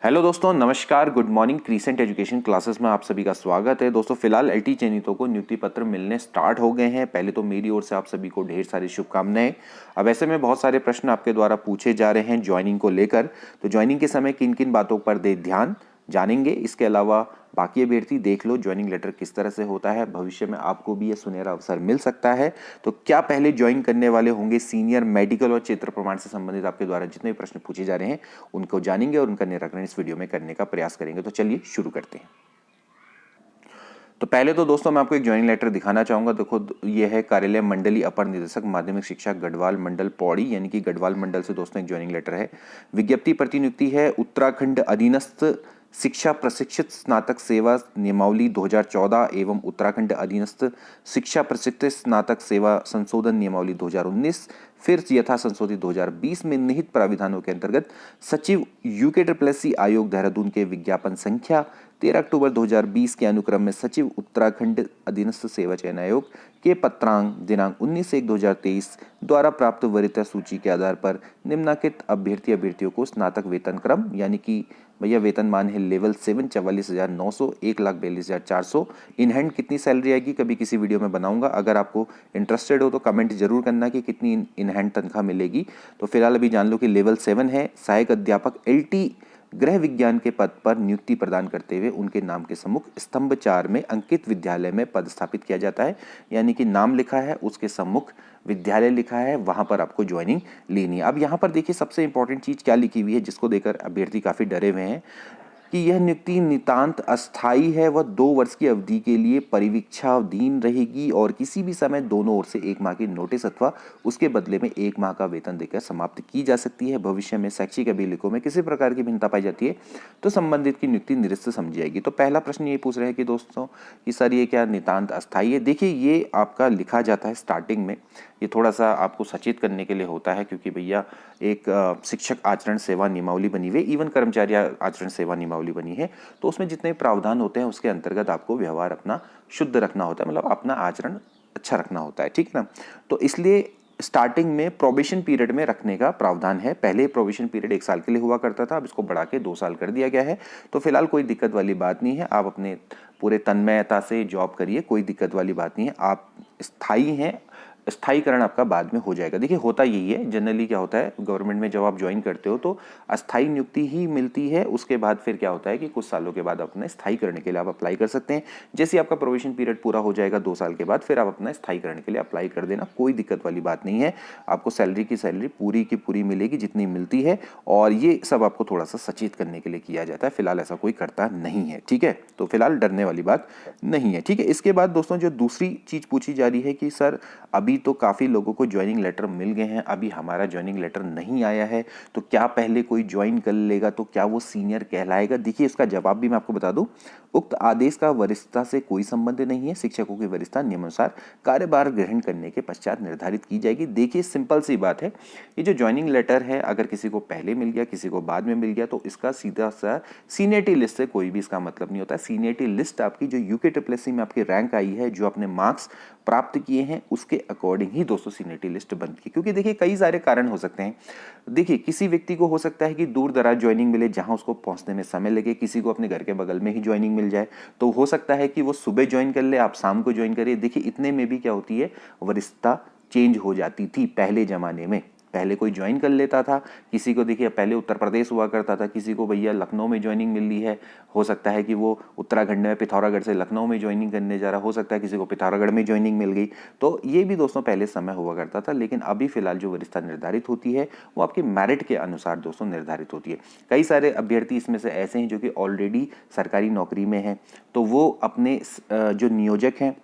Hello दोस्तों, नमस्कार, good morning. Crescent education classes में आप सभी का स्वागत है। दोस्तों फिलहाल एलटी चयनितों को नियुक्ति पत्र मिलने स्टार्ट हो गए हैं। पहले तो मेरी ओर से आप सभी को ढेर सारी शुभकामनाएं। अब ऐसे में बहुत सारे प्रश्न आपके द्वारा पूछे जा रहे हैं ज्वाइनिंग को लेकर, तो ज्वाइनिंग के समय किन किन बातों पर दे ध्यान जानेंगे। इसके अलावा बाकी अभ्यर्थी देख लो ज्वाइनिंग लेटर किस तरह से होता है, भविष्य में आपको भी ये सुनहरा अवसर मिल सकता है। तो क्या पहले ज्वाइन करने वाले होंगे, सीनियर, मेडिकल और क्षेत्र प्रमाण से संबंधित आपके द्वारा जितने भी प्रश्न पूछे जा रहे हैं उनको जानेंगे और उनका निराकरण इस वीडियो में करने का प्रयास करेंगे। तो चलिए शुरू करते हैं। तो पहले तो दोस्तों मैं आपको एक ज्वाइनिंग लेटर दिखाना चाहूंगा। देखो ये है कार्यालय मंडली अपर निदेशक माध्यमिक शिक्षा गढ़वाल मंडल पौड़ी, यानी कि गढ़वाल मंडल से दोस्तों एक ज्वाइनिंग लेटर है। विज्ञप्ति प्रतिनियुक्ति है उत्तराखंड अधीनस्थ शिक्षा प्रशिक्षित स्नातक सेवा नियमावली 2014 एवं उत्तराखंड अधीनस्थ शिक्षा प्रशिक्षित स्नातक सेवा संशोधन नियमावली 2019 फिर यथा संशोधित 2020 में निहित प्राविधानों के अंतर्गत सचिव यूके आयोग देहरादून के विज्ञापन संख्या 13 अक्टूबर 2020 के अनुक्रम में सचिव उत्तराखंड अधीनस्थ सेवा चयन आयोग के पत्रांक दिनांक 19/1/2023 द्वारा प्राप्त वरीयता सूची के आधार पर निम्नलिखित अभ्यर्थियों को स्नातक वेतन क्रम, यानी कि भैया वेतनमान है लेवल 7 44,900, 1,42,400। इन हैंड कितनी सैलरी आएगी कभी किसी वीडियो में बनाऊंगा। अगर आपको इंटरेस्टेड हो तो कमेंट जरूर करना कि कितनी इन हैंड तनख्वाह मिलेगी। तो फिलहाल अभी जान लो कि लेवल 7 है। सहायक अध्यापक एलटी गृह विज्ञान के पद पर नियुक्ति प्रदान करते हुए उनके नाम के सम्मुख स्तंभ 4 में अंकित विद्यालय में पद स्थापित किया जाता है, यानी कि नाम लिखा है उसके सम्मुख विद्यालय लिखा है, वहां पर आपको ज्वाइनिंग लेनी है। अब यहां पर देखिए सबसे इंपॉर्टेंट चीज क्या लिखी हुई है जिसको देकर अभ्यर्थी काफी डरे हुए हैं कि यह नियुक्ति नितांत अस्थायी है। वह 2 वर्ष की अवधि के लिए परिवीक्षाधीन रहेगी और किसी भी समय दोनों ओर से 1 माह की नोटिस अथवा उसके बदले में 1 माह का वेतन देकर समाप्त की जा सकती है। भविष्य में शैक्षिक अभिलेखों में किसी प्रकार की भिन्नता पाई जाती है तो संबंधित की नियुक्ति निरस्त समझी जाएगी। तो पहला प्रश्न ये पूछ रहे हैं कि दोस्तों कि सर ये क्या नितांत अस्थायी है। देखिए ये आपका लिखा जाता है स्टार्टिंग में, ये थोड़ा सा आपको सचेत करने के लिए होता है क्योंकि भैया एक शिक्षक आचरण सेवा नियमावली बनी हुई, इवन कर्मचारी आचरण सेवा नियमावली बनी है, तो उसमें जितने प्रावधान होते हैं उसके अंतर्गत आपको व्यवहार अपना शुद्ध रखना होता है, मतलब अपना आचरण अच्छा रखना होता है, ठीक ना। तो इसलिए स्टार्टिंग में प्रोबेशन पीरियड में रखने का प्रावधान है। पहले प्रोबेशन पीरियड 1 साल के लिए हुआ करता था, अब इसको बढ़ा के 2 साल कर दिया गया है। तो फिलहाल कोई दिक्कत वाली बात नहीं है, आप अपने पूरे तन्मयता से जॉब करिए, कोई दिक्कत वाली बात नहीं है। आप स्थायी हैं, स्थायीकरण आपका बाद में हो जाएगा। देखिए होता यही है, जनरली क्या होता है गवर्नमेंट में जब आप ज्वाइन करते हो तो अस्थायी नियुक्ति ही मिलती है, उसके बाद फिर क्या होता है कि कुछ सालों के बाद अपने स्थायीकरण के लिए आप अप्लाई कर सकते हैं। जैसे आपका प्रोबेशन पीरियड पूरा हो जाएगा 2 साल के बाद, फिर आप अपना स्थायीकरण के लिए अप्लाई कर देना, कोई दिक्कत वाली बात नहीं है। आपको सैलरी की सैलरी पूरी की पूरी मिलेगी जितनी मिलती है, और ये सब आपको थोड़ा सा सचेत करने के लिए किया जाता है। फिलहाल ऐसा कोई करता नहीं है, ठीक है, तो फिलहाल डरने वाली बात नहीं है, ठीक है। इसके बाद दोस्तों जो दूसरी चीज पूछी जा रही है कि सर अभी तो काफी लोगों को ज्वाइनिंग लेटर मिल गए हैं, अभी हमारा ज्वाइनिंग लेटर नहीं आया है, तो क्या पहले कोई ज्वाइन कर लेगा तो क्या वो सीनियर कहलाएगा। देखिए इसका जवाब भी मैं आपको बता दूं, उक्त आदेश का वरिष्ठता से कोई संबंध नहीं है। शिक्षकों की वरिष्ठता नियमानुसार कार्यभार ग्रहण करने के पश्चात निर्धारित की जाएगी। देखिए सिंपल सी बात है, ये जो ज्वाइनिंग लेटर है अगर किसी को पहले मिल गया किसी को बाद में मिल गया तो इसका सीधा सा सीनियरिटी लिस्ट से कोई भी इसका मतलब नहीं होता। सीनियरिटी लिस्ट आपकी जो यूके में आपकी रैंक आई है, जो आपने मार्क्स प्राप्त किए हैं उसके अकॉर्डिंग ही दोस्तों सीनियरिटी लिस्ट बनती है। क्योंकि देखिए कई सारे कारण हो सकते हैं। देखिए किसी व्यक्ति को हो सकता है कि दूर दराज ज्वाइनिंग मिले जहां उसको पहुंचने में समय लगे, किसी को अपने घर के बगल में ही ज्वाइनिंग मिल जाए, तो हो सकता है कि वो सुबह ज्वाइन कर ले, आप शाम को ज्वाइन करिए। देखिए इतने में भी क्या होती है, वरिष्ठता चेंज हो जाती थी पहले जमाने में। पहले कोई ज्वाइन कर लेता था, किसी को देखिए पहले उत्तर प्रदेश हुआ करता था, किसी को भैया लखनऊ में ज्वाइनिंग मिल रही है, हो सकता है कि वो उत्तराखंड में पिथौरागढ़ से लखनऊ में ज्वाइनिंग करने जा रहा, हो सकता है किसी को पिथौरागढ़ में ज्वाइनिंग मिल गई। तो ये भी दोस्तों पहले समय हुआ करता था, लेकिन अभी फिलहाल जो वरिष्ठता निर्धारित होती है वो आपके मेरिट के अनुसार दोस्तों निर्धारित होती है। कई सारे अभ्यर्थी इसमें से ऐसे हैं जो कि ऑलरेडी सरकारी नौकरी में हैं, तो वो अपने जो नियोजक हैं,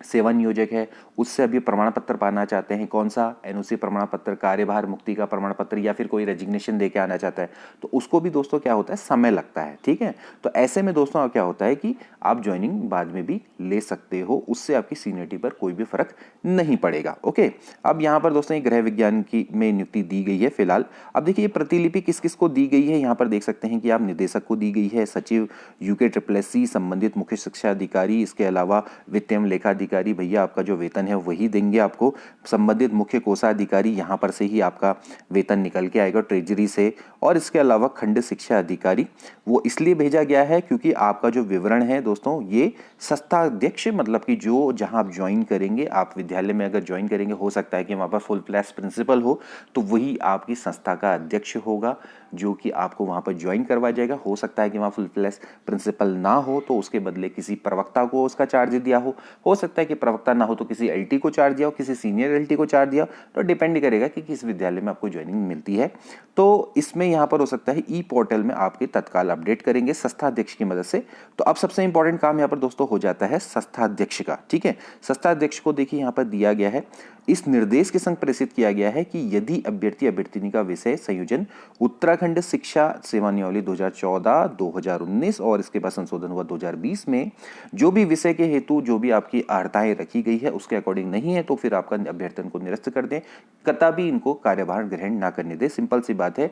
सेवा नियोजक है, उससे अभी प्रमाण पत्र पाना चाहते हैं। कौन सा? एनओसी प्रमाण पत्र, कार्यभार मुक्ति का प्रमाण पत्र, या फिर कोई रेजिग्नेशन देके आना चाहता है, तो उसको भी दोस्तों क्या होता है, समय लगता है, ठीक है। तो ऐसे में दोस्तों क्या होता है कि आप ज्वाइनिंग बाद में भी ले सकते हो, उससे आपकी सीनियरिटी पर कोई भी फर्क नहीं पड़ेगा। ओके, अब यहाँ पर दोस्तों गृह विज्ञान की में नियुक्ति दी गई है फिलहाल। अब देखिए ये प्रतिलिपि किस किस को दी गई है, यहाँ पर देख सकते हैं कि आप निदेशक को दी गई है, सचिव यूके संबंधित मुख्य शिक्षा अधिकारी, इसके अलावा वित्तीय लेखा कोषाधिकारी भैया आपका जो वेतन है वही देंगे आपको। संबंधित मुख्य कोषाधिकारी यहाँ पर से ही आपका वेतन निकल के आएगा ट्रेजरी से। और इसके अलावा खंड शिक्षा अधिकारी वो इसलिए भेजा गया है क्योंकि आपका जो विवरण है दोस्तों, ये संस्थाध्यक्ष मतलब कि जो जहां आप ज्वाइन करेंगे, आप विद्यालय में अगर ज्वाइन करेंगे, हो सकता है कि वहां पर फुल फ्लैश प्रिंसिपल हो, तो वही आपकी संस्था का अध्यक्ष होगा जो कि आपको वहां पर ज्वाइन करवा जाएगा। हो सकता है कि वहां फुल फ्लैश प्रिंसिपल ना हो तो उसके बदले किसी प्रवक्ता को उसका चार्ज दिया हो सकता है कि प्रवक्ता ना हो तो किसी एलटी को चार्ज दिया हो, किसी सीनियर एलटी को चार्ज दिया हो, तो डिपेंड करेगा कि किस विद्यालय में आपको ज्वाइनिंग मिलती है। तो इसमें यहाँ पर हो सकता है ई पोर्टल में आपके तत्काल अपडेट करेंगे संस्थाध्यक्ष की मदद से। तो अब सबसे इंपॉर्टेंट काम यहाँ पर दोस्तों हो जाता है संस्थाध्यक्ष का। ठीक है, संस्थाध्यक्ष को देखिए यहाँ पर दिया गया है, इस निर्देश के संग प्रेषित किया गया है कि यदि अभ्यर्थी अभ्यर्थिनी का विषय संयोजन उत्तराखंड शिक्षा सेवा नियमावली 2014-2019 और इसके बाद संशोधन हुआ 2020 में जो भी विषय के हेतु जो भी आपकी अर्हताएं रखी गई है उसके अकॉर्डिंग नहीं है तो फिर आपका अभ्यर्थन को निरस्त कर दें, कतई इनको कार्यभार ग्रहण ना करने दें। सिंपल सी बात है।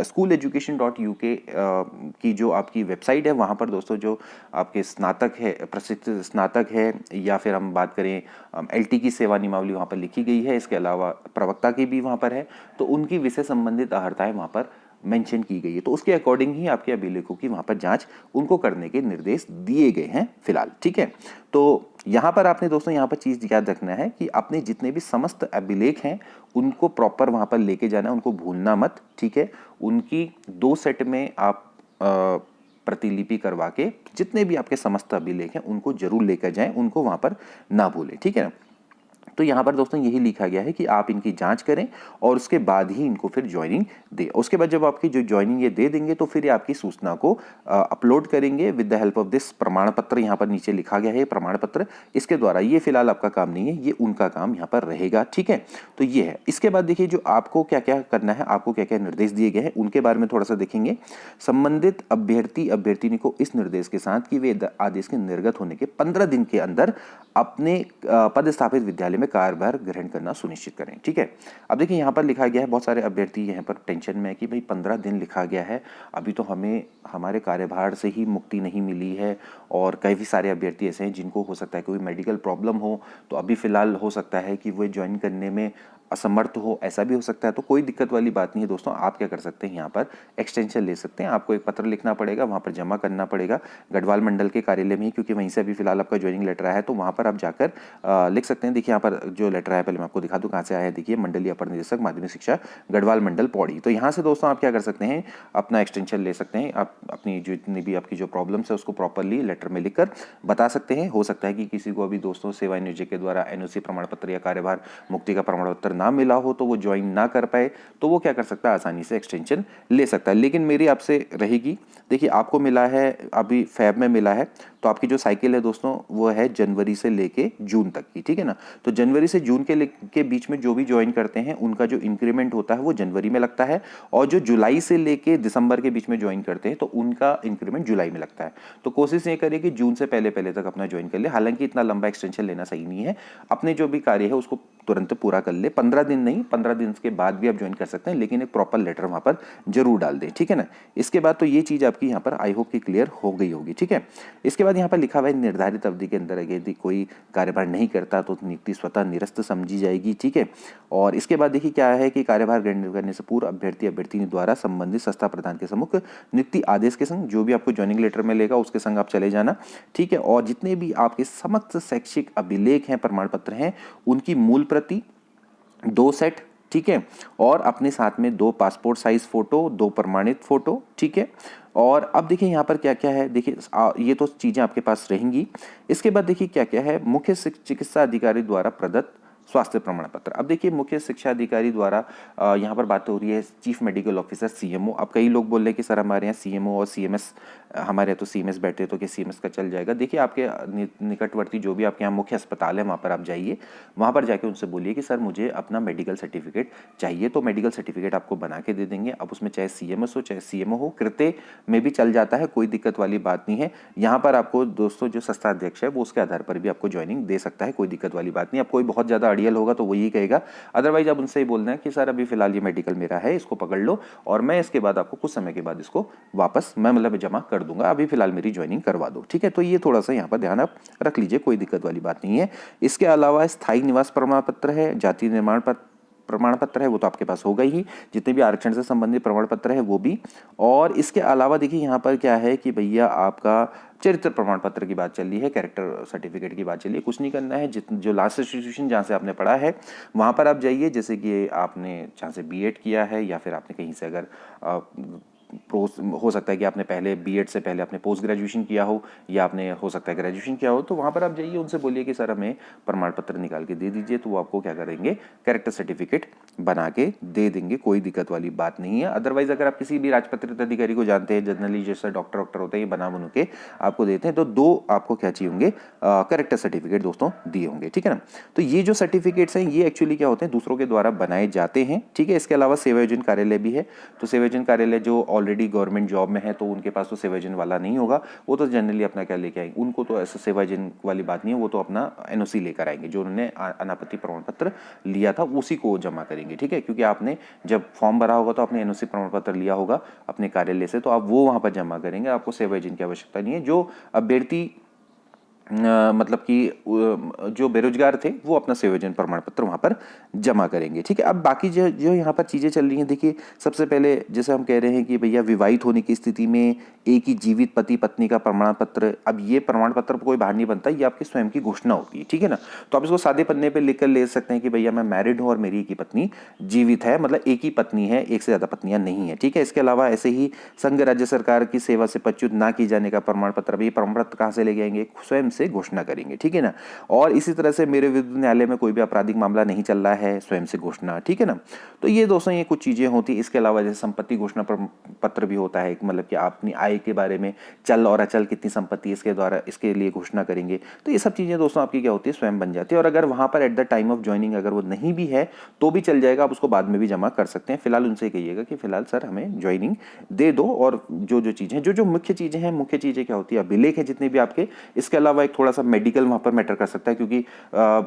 स्कूल एजुकेशन .uk की जो आपकी वेबसाइट है वहां पर दोस्तों जो आपके स्नातक है, प्रशिक्षित स्नातक है, या फिर हम बात करें एलटी की सेवा नियमावली वहां पर लिखी गई है। इसके अलावा प्रवक्ता की भी वहां पर है, तो उनकी विषय संबंधित अर्हताएं वहां पर मेंशन की गई है। तो उसके अकॉर्डिंग ही आपके अभिलेखों की वहां पर जांच उनको करने के निर्देश दिए गए हैं फिलहाल। ठीक है, तो यहां पर आपने दोस्तों यहाँ पर चीज याद रखना है कि अपने जितने भी समस्त अभिलेख हैं उनको प्रॉपर वहां पर लेके जाना है, उनको भूलना मत। ठीक है, उनकी 2 सेट में आप प्रतिलिपि करवा के जितने भी आपके समस्त अभिलेख हैं उनको जरूर लेकर जाएं, उनको वहां पर ना भूलें। ठीक है ना, तो यहाँ पर दोस्तों यही लिखा गया है कि आप इनकी जांच करें और उसके बाद ही इनको फिर ज्वाइनिंग दे। उसके बाद जब आपकी जो ज्वाइनिंग ये दे देंगे तो फिर आपकी सूचना को अपलोड करेंगे with the help of this प्रमाण पत्र। यहाँ पर नीचे लिखा गया है प्रमाण पत्र, इसके द्वारा, ये फिलहाल आपका काम नहीं है, ये उनका काम यहाँ पर रहेगा। ठीक है, तो ये है। इसके बाद देखिए जो आपको क्या क्या करना है, आपको क्या क्या निर्देश दिए गए हैं उनके बारे में थोड़ा सा देखेंगे। संबंधित अभ्यर्थी अभ्यर्थिनी को इस निर्देश के साथ कि वे आदेश के निर्गत होने के 15 दिन के अंदर अपने पदस्थापित विद्यालय में कार्यभार ग्रहण करना सुनिश्चित करें। ठीक है, अब देखिए यहाँ पर लिखा गया है, बहुत सारे अभ्यर्थी यहाँ पर टेंशन में है कि भाई 15 दिन लिखा गया है, अभी तो हमें हमारे कार्यभार से ही मुक्ति नहीं मिली है। और कई सारे अभ्यर्थी ऐसे हैं जिनको हो सकता है कोई मेडिकल प्रॉब्लम हो, तो अभी फिलहाल हो सकता है कि वो ज्वाइन करने में असमर्थ हो, ऐसा भी हो सकता है। तो कोई दिक्कत वाली बात नहीं है दोस्तों, आप क्या कर सकते हैं, यहाँ पर एक्सटेंशन ले सकते हैं। आपको एक पत्र लिखना पड़ेगा, वहाँ पर जमा करना पड़ेगा गढ़वाल मंडल के कार्यालय में ही, क्योंकि वहीं से अभी फिलहाल आपका ज्वाइनिंग लेटर आया है, तो वहाँ पर आप जाकर लिख सकते हैं। देखिए यहाँ पर जो लेटर आया, पहले मैं आपको दिखा दूँ कहाँ से आया है। देखिए, मंडलीय अपर निदेशक माध्यमिक शिक्षा गढ़वाल मंडल पौड़ी। तो यहाँ से दोस्तों आप क्या कर सकते हैं, अपना एक्सटेंशन ले सकते हैं। आप अपनी जितनी भी आपकी जो प्रॉब्लम्स है उसको प्रॉपरली लेटर में लिखकर बता सकते हैं। हो सकता है कि किसी को अभी दोस्तों सेवा नियोजक के द्वारा एनओसी प्रमाण पत्र या कार्यभार मुक्ति का प्रमाण पत्र ना मिला हो, तो वो ज्वाइन ना कर पाए, तो वो क्या कर सकता है, आसानी से एक्सटेंशन ले सकता है। लेकिन मेरी आपसे रहेगी, देखिए आपको मिला है अभी फैब में मिला है, तो आपकी जो साइकिल है दोस्तों वो है जनवरी से लेके जून तक की। ठीक है ना, तो जनवरी से जून के बीच में जो भी ज्वाइन करते हैं उनका जो इंक्रीमेंट होता है वो जनवरी में लगता है, और जो जुलाई से लेके दिसंबर के बीच में ज्वाइन करते हैं तो उनका इंक्रीमेंट जुलाई में लगता है। तो कोशिश ये करिए कि जून से पहले पहले तक अपना ज्वाइन कर ले। हालांकि इतना लंबा एक्सटेंशन लेना सही नहीं है, अपने जो भी कार्य है उसको तुरंत पूरा कर ले। 15 दिन नहीं, 15 दिन के बाद भी आप ज्वाइन कर सकते हैं, लेकिन एक प्रॉपर लेटर वहां पर जरूर डाल दें। ठीक है ना, इसके बाद तो ये चीज आपकी यहाँ पर आई होप की क्लियर हो गई होगी। ठीक है, इसके बाद यहाँ पर लिखा हुआ है निर्धारित अवधि के अंदर यदि कोई कार्यभार नहीं करता तो नियुक्ति स्वतः निरस्त समझी जाएगी। ठीक है, और इसके बाद देखिए क्या है कि कार्यभार ग्रहण करने से पूर्व अभ्यर्थी अभ्यर्थिनी द्वारा संबंधित संस्था प्रधान के सम्मुख नियुक्ति आदेश के संग जो भी आपको ज्वाइनिंग लेटर में लेगा उसके संग आप चले जाना। ठीक है, और जितने भी आपके समस्त शैक्षिक अभिलेख हैं, प्रमाण पत्र हैं, उनकी मूल प्रति 2 सेट। ठीक है, और अपने साथ में 2 पासपोर्ट साइज फोटो, 2 प्रमाणित फोटो। ठीक है, और अब देखिए यहाँ पर क्या क्या है, देखिए ये तो चीजें आपके पास रहेंगी। इसके बाद देखिए क्या क्या है, मुख्य चिकित्सा अधिकारी द्वारा प्रदत्त स्वास्थ्य प्रमाण पत्र। अब देखिए मुख्य शिक्षा अधिकारी द्वारा यहाँ पर बात हो रही है चीफ मेडिकल ऑफिसर सीएमओ। अब कई लोग बोल रहे हैं कि सर हमारे यहाँ सीएमओ और सीएमएस, हमारे यहाँ तो सीएमएस बैठे तो क्या सीएमएस का चल जाएगा। देखिए आपके निकटवर्ती जो भी आपके यहाँ मुख्य अस्पताल है वहाँ पर आप जाइए, वहाँ पर जाके उनसे बोलिए कि सर मुझे अपना मेडिकल सर्टिफिकेट चाहिए, तो मेडिकल सर्टिफिकेट आपको बना के दे देंगे। अब उसमें चाहे सीएमएस हो चाहे सीएमओ हो, कृत्य में भी चल जाता है, कोई दिक्कत वाली बात नहीं है। यहाँ पर आपको दोस्तों जो संस्था अध्यक्ष है वो उसके आधार पर भी आपको ज्वाइनिंग दे सकता है, कोई दिक्कत वाली बात नहीं। अब कोई बहुत ज़्यादा गार्डियल होगा तो वो यही कहेगा। अदरवाइज आप उनसे ही बोलना है कि सर अभी फिलहाल ये मेडिकल मेरा है, इसको पकड़ लो और मैं इसके बाद आपको कुछ समय के बाद इसको वापस मैं मतलब जमा कर दूंगा, अभी फिलहाल मेरी ज्वाइनिंग करवा दो। ठीक है, तो ये थोड़ा सा यहाँ पर ध्यान आप रख लीजिए, कोई दिक्कत वाली बात नहीं है। इसके अलावा स्थायी निवास प्रमाण पत्र है, जाति निर्माण प्रमाण पत्र है, वो तो आपके पास होगा ही, जितने भी आरक्षण से संबंधित प्रमाण पत्र है वो भी। और इसके अलावा देखिए यहाँ पर क्या है कि भैया आपका चरित्र प्रमाण पत्र की बात चल रही है, कैरेक्टर सर्टिफिकेट की बात चल रही है। कुछ नहीं करना है, जो लास्ट इंस्टीट्यूशन जहाँ से आपने पढ़ा है वहाँ पर आप जाइए, जैसे कि आपने जहाँ से बीएड किया है या फिर आपने कहीं से अगर हो सकता है कि आपने पहले बीएड से पहले आपने पोस्ट ग्रेजुएशन किया हो या आपने हो सकता है ग्रेजुएशन किया हो, तो वहाँ पर आप जाइए, उनसे बोलिए कि सर हमें प्रमाण पत्र निकाल के दे दीजिए, तो वो आपको क्या करेंगे, कैरेक्टर सर्टिफिकेट बना के दे देंगे, कोई दिक्कत वाली बात नहीं है। अदरवाइज अगर आप किसी भी राजपत्रित अधिकारी को जानते हैं, जनरली जैसे डॉक्टर होते हैं, ये बना बनू के आपको देते हैं, तो 2 आपको क्या चाहिए होंगे, कैरेक्टर सर्टिफिकेट दोस्तों दिए होंगे। ठीक है ना, तो ये जो सर्टिफिकेट्स हैं ये एक्चुअली क्या होते हैं, दूसरों के द्वारा बनाए जाते हैं। ठीक है, इसके अलावा सेवायोजन कार्यालय भी है, तो सेवायोजन कार्यालय जो ऑलरेडी गवर्नमेंट जॉब में है तो उनके पास तो सेवायोजन वाला नहीं होगा, वो तो जनरली अपना क्या लेके आएंगे, उनको तो ऐसा सेवायोजन वाली बात नहीं है, वो तो अपना एनओसी लेकर आएंगे, जो उन्होंने अनापत्ति प्रमाण पत्र लिया था उसी को जमा करेंगे। ठीक है, क्योंकि आपने जब फॉर्म भरा होगा तो आपने एनओसी प्रमाण पत्र लिया होगा अपने कार्यालय से, तो आप वो वहां पर जमा करेंगे, आपको सेवायोजन की आवश्यकता नहीं है। जो अभ्यर्थी मतलब कि जो बेरोजगार थे वो अपना सेवायोजन प्रमाण पत्र वहां पर जमा करेंगे। ठीक है, अब बाकी जो जो यहाँ पर चीजें चल रही हैं, देखिए सबसे पहले जैसे हम कह रहे हैं कि भैया विवाहित होने की स्थिति में एक ही जीवित पति पत्नी का प्रमाण पत्र, अब ये प्रमाण पत्र कोई बाहर नहीं बनता, ये आपकी स्वयं की घोषणा होती है। ठीक है ना, तो आप इसको सादे पन्ने पर लिख कर ले सकते हैं कि भैया मैं मैरिड हूँ और मेरी एक ही पत्नी जीवित है, मतलब एक ही पत्नी है, एक से ज्यादा पत्नियां नहीं है। ठीक है, इसके अलावा ऐसे ही संघ राज्य सरकार की सेवा से पदच्युत ना की जाने का प्रमाण पत्र, भी प्रमाण पत्र कहाँ से लेके आएंगे, स्वयं से घोषणा करेंगे। ठीक है ना, और इसी तरह से मेरे विरुद्ध न्यायालय में कोई भी आपराधिक मामला नहीं चल रहा है, स्वयं से घोषणा। ठीक है ना, तो ये दोस्तों ये कुछ चीजें होती है। इसके अलावा जैसे संपत्ति घोषणा पत्र भी होता है, मतलब कि अपनी आय के बारे में, चल और अचल कितनी संपत्ति इसके द्वारा इसके लिए घोषणा करेंगे, तो ये सब चीजें दोस्तों आपकी क्या होती है, स्वयं बन जाती है। और अगर वहां पर at the time of joining अगर वो नहीं भी है तो भी चल जाएगा, आप उसको बाद में भी जमा कर सकते हैं। फिलहाल उनसे कहिएगा कि फिलहाल सर हमें ज्वाइनिंग दे दो, और जो जो चीजें जो जो मुख्य चीजें हैं, मुख्य चीजें क्या होती है, अभिलेख है जितने भी आपके, इसके अलावा एक थोड़ा सा मेडिकल वहां पर मैटर कर सकता है, क्योंकि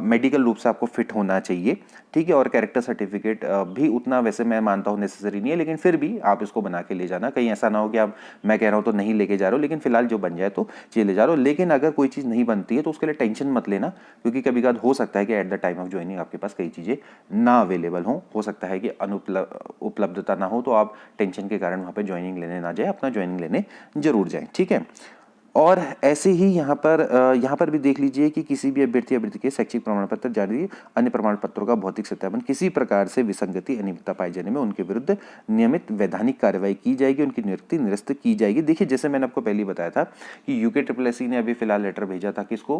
मेडिकल रूप से आपको फिट होना चाहिए। ठीक है, और कैरेक्टर सर्टिफिकेट भी उतना वैसे मैं मानता हूं नेसेसरी नहीं है, लेकिन फिर भी आप इसको बना के ले जाना, कहीं ऐसा ना हो कि आप मैं कह रहा हूं तो नहीं लेके जा रहे हो, लेकिन फिलहाल जो बन जाए तो चीज ले जा रहे हो। लेकिन अगर कोई चीज नहीं बनती है तो उसके लिए टेंशन मत लेना, क्योंकि कभी कभार हो सकता है कि at the time of joining आपके पास कई चीजें ना अवेलेबल हो सकता है कि उपलब्धता ना हो, तो आप टेंशन के कारण वहां पर ज्वाइनिंग लेने ना जाए, अपना ज्वाइनिंग लेने जरूर जाए। ठीक है, और ऐसे ही यहाँ पर भी देख लीजिए कि किसी भी अभ्यर्थी के शैक्षिक प्रमाण पत्र जारी अन्य प्रमाण पत्रों का भौतिक सत्यापन किसी प्रकार से विसंगति अनियमितता पाए जाने में उनके विरुद्ध नियमित वैधानिक कार्रवाई की जाएगी, उनकी नियुक्ति निरस्त की जाएगी। देखिए जैसे मैंने आपको पहले बताया था कि UKSSC ने अभी फिलहाल लेटर भेजा था किसको,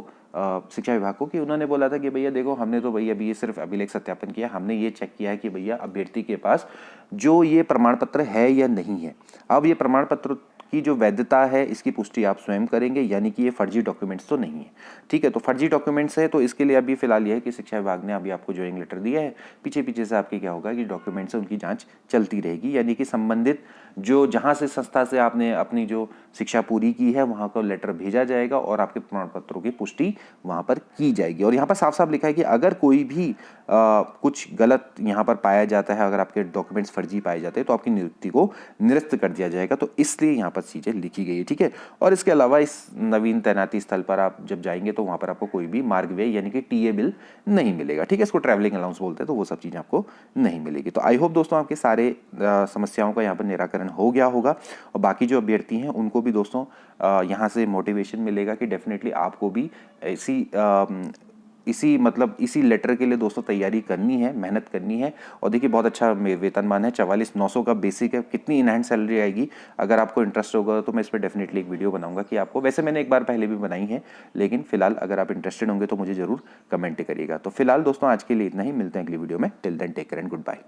शिक्षा विभाग को, कि उन्होंने बोला था कि भैया देखो हमने तो भैया अभी ये सिर्फ अभिलेख सत्यापन किया, हमने ये चेक किया है कि भैया अभ्यर्थी के पास जो ये प्रमाण पत्र है या नहीं है। अब ये प्रमाण पत्र की जो वैधता है इसकी पुष्टि आप स्वयं करेंगे, यानी कि ये फर्जी डॉक्यूमेंट्स तो नहीं है। ठीक है, तो फर्जी डॉक्यूमेंट्स है तो इसके लिए अभी फिलहाल यह है कि शिक्षा विभाग ने अभी आपको ज्वाइनिंग लेटर दिया है, पीछे पीछे से आपके क्या होगा कि डॉक्यूमेंट्स से उनकी जांच चलती रहेगी, यानी कि संबंधित जो जहां से संस्था से आपने अपनी जो शिक्षा पूरी की है वहां का लेटर भेजा जाएगा और आपके प्रमाण पत्रों की पुष्टि वहां पर की जाएगी। और यहाँ पर साफ साफ लिखा है कि अगर कोई भी कुछ गलत यहाँ पर पाया जाता है, अगर आपके डॉक्यूमेंट्स फर्जी पाए जाते हैं तो आपकी नियुक्ति को निरस्त कर दिया जाएगा। तो इसलिए यहाँ पर चीजें लिखी गई है। ठीक है, और इसके अलावा इस नवीन तैनाती स्थल पर आप जब जाएंगे तो वहां पर आपको कोई भी मार्ग व्यय यानी कि टीए बिल नहीं मिलेगा। ठीक है, इसको ट्रैवलिंग अलाउंस बोलते हैं, तो वो सब चीजें आपको नहीं मिलेगी। तो आई होप दोस्तों आपके सारे समस्याओं का यहाँ पर निराकरण हो गया होगा, और बाकी जो अभ्यर्थी हैं उनको भी दोस्तों यहाँ से मोटिवेशन मिलेगा कि डेफिनेटली आपको भी इसी लेटर के लिए दोस्तों तैयारी करनी है, मेहनत करनी है। और देखिए बहुत अच्छा वेतनमान है, 44,900 का बेसिक है, कितनी इन हैंड सैलरी आएगी। अगर आपको इंटरेस्ट होगा तो मैं इस पर डेफिनेटली एक वीडियो बनाऊंगा कि आपको, वैसे मैंने एक बार पहले भी बनाई है, लेकिन फिलहाल अगर आप इंटरेस्टेड होंगे तो मुझे जरूर कमेंट करिएगा। तो फिलहाल दोस्तों आज के लिए इतना ही, मिलते हैं अगली वीडियो में। Till then take care and good bye.